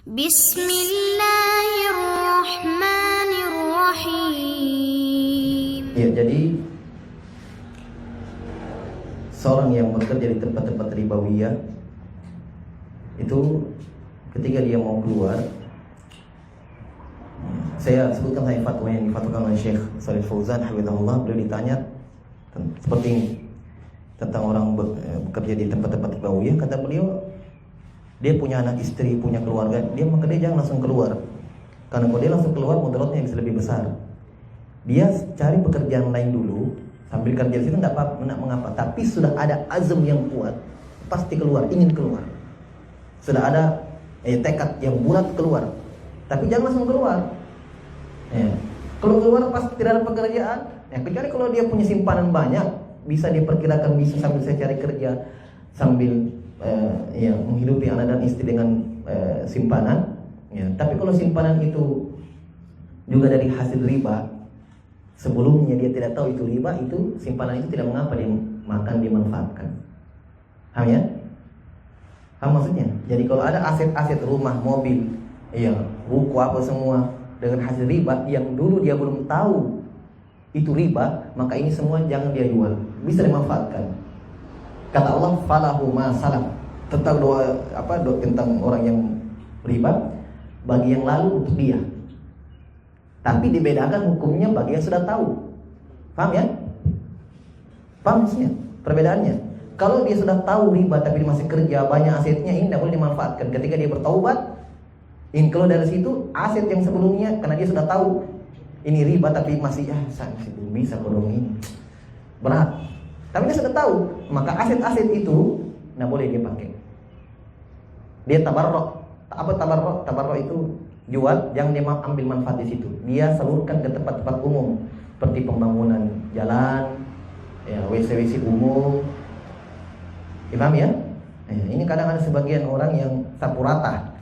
Bismillahirrahmanirrahim. Ya, jadi seorang yang bekerja di tempat-tempat ribawiyah itu ketika dia mau keluar, saya sebutkan saya fatwa yang difatwakan oleh Syekh Shalih Fauzan hafizahullah. Beliau ditanya seperti ini tentang orang bekerja di tempat-tempat ribawiyah. Kata beliau, dia punya anak istri, punya keluarga, maka dia jangan langsung keluar. Karena kalau dia langsung keluar, mudaratnya bisa lebih besar. Dia cari pekerjaan lain dulu, sambil kerja di situ tidak mengapa. Tapi sudah ada azam yang kuat, pasti keluar, ingin keluar. Sudah ada tekad yang bulat keluar. Tapi jangan langsung keluar. Kalau keluar pasti tidak ada pekerjaan. Kecuali kalau dia punya simpanan banyak, bisa diperkirakan bisa sambil saya cari kerja, sambil menghidupi anak dan istri dengan simpanan. Tapi kalau simpanan itu juga dari hasil riba, sebelumnya dia tidak tahu itu riba, itu simpanan itu tidak mengapa dimakan, dimanfaatkan. Paham ya? Paham maksudnya? Jadi kalau ada aset-aset rumah, mobil, buku apa semua dengan hasil riba yang dulu dia belum tahu itu riba, maka ini semua jangan dia jual, bisa dimanfaatkan. Kata Allah, falahu ma salaf. Tentang doa tentang orang yang riba, bagi yang lalu untuk dia. Tapi dibedakan hukumnya bagi yang sudah tahu. Paham ya? Paham maksudnya? Perbedaannya. Kalau dia sudah tahu riba tapi dia masih kerja, banyak asetnya, ini tidak boleh dimanfaatkan. Ketika dia bertaubat, kalau dari situ aset yang sebelumnya, karena dia sudah tahu ini riba tapi masih saya masih belum bisa kodong ini, berat. Tapi dia sudah tahu, maka aset-aset itu tidak boleh dia pakai. Dia tabarruk. Apa tabarruk? Tabarruk itu jual, jangan dia ambil manfaat di situ. Dia salurkan ke tempat-tempat umum, seperti pembangunan jalan, WC-WC umum. Paham ya? Ini kadang ada sebagian orang yang sapu rata.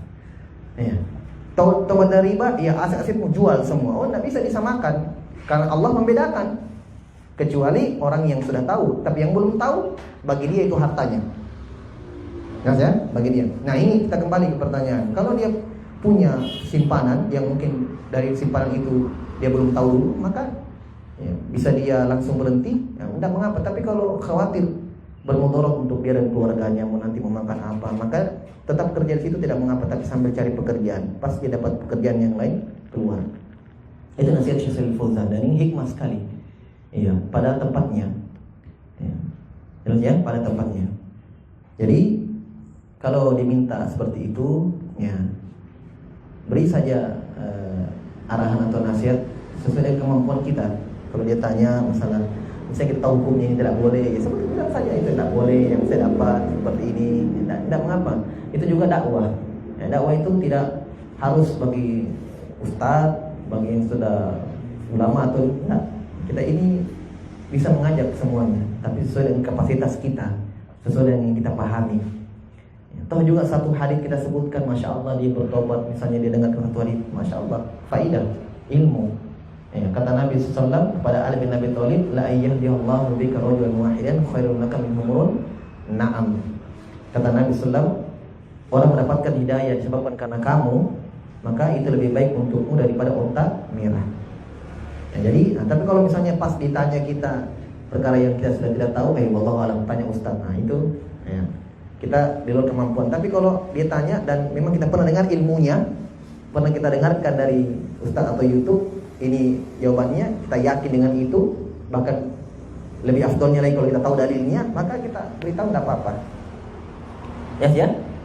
Taubat dari riba, aset-asetmu jual semua. Tidak bisa disamakan, karena Allah membedakan. Kecuali orang yang sudah tahu, tapi yang belum tahu, bagi dia itu hartanya. Ya, bagi dia. Nah, ini kita kembali ke pertanyaan. Kalau dia punya simpanan yang mungkin dari simpanan itu dia belum tahu dulu, maka bisa dia langsung berhenti, tidak mengapa. Tapi kalau khawatir bermudarat untuk dia dan keluarganya, mau nanti memakan apa, maka tetap kerja di situ tidak mengapa, tapi sambil cari pekerjaan. Pasti dapat pekerjaan yang lain keluar. Itu nasihat Syekh Shalih Fauzan, dan ini hikmah sekali. Pada tempatnya. Jelas ya, pada tempatnya. Jadi kalau diminta seperti itu, beri saja arahan atau nasihat sesuai dengan kemampuan kita. Kalau dia tanya misalnya kita tahu hukumnya ini tidak boleh, seperti bilang saja itu tidak boleh, yang saya dapat seperti ini, tidak mengapa. Itu juga dakwah. Dakwah itu tidak harus bagi ustadz, bagi yang sudah ulama atau tidak. Kita ini bisa mengajak semuanya, tapi sesuai dengan kapasitas kita, sesuai dengan yang kita pahami. Tahu juga satu hadis kita sebutkan, masya Allah dia bertobat, misalnya dia dengar satu hadis, masya Allah, faidah, ilmu. Kata Nabi SAW kepada Ali bin Abi Thalib, la ayyahdiyallahu bika rajulan wahidan khairun laka min humurun na'am. Kata Nabi SAW, orang mendapatkan hidayah disebabkan karena kamu, maka itu lebih baik untukmu daripada unta merah. Jadi, tapi kalau misalnya pas ditanya kita perkara yang kita sudah tidak tahu, wallahu alam, tanya ustaz. Nah itu kita di luar kemampuan. Tapi kalau dia tanya dan memang kita pernah dengar ilmunya, pernah kita dengarkan dari ustaz atau YouTube, ini jawabannya, kita yakin dengan itu, bahkan lebih afdolnya lagi kalau kita tahu dalilnya, maka kita beritahu tidak apa-apa. Ya.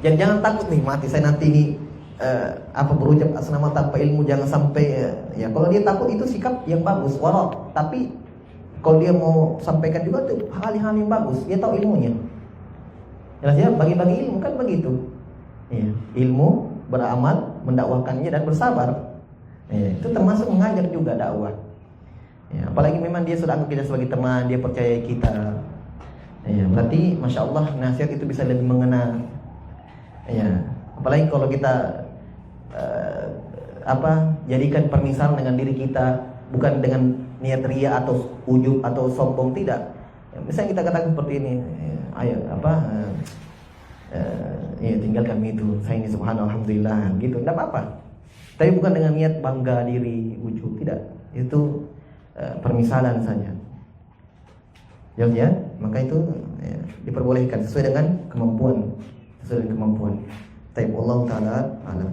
Jadi jangan takut nih, mati saya nanti ini berucap atas nama tanpa ilmu, jangan sampai kalau dia takut itu sikap yang bagus, walau. Tapi kalau dia mau sampaikan juga itu hal-hal yang bagus, dia tahu ilmunya. Jelas ya, bagi-bagi ilmu kan begitu. Ilmu, beramal, mendakwahkannya dan bersabar. Itu termasuk mengajak juga dakwah. Apalagi memang dia sudah anggap kita sebagai teman, dia percaya kita. Berarti masya Allah nasihat itu bisa lebih mengena. Apalagi kalau kita jadikan permisalan dengan diri kita, bukan dengan niat ria atau ujub atau sombong, tidak. Misalnya kita katakan seperti ini, Ya tinggal kami itu, saya ini subhanallah alhamdulillah gitu, tidak apa-apa. Tapi bukan dengan niat bangga diri, ujub, tidak. Itu permisalan saja. Ya, maka itu ya, diperbolehkan sesuai dengan kemampuan, Tapi Allah Taala alam.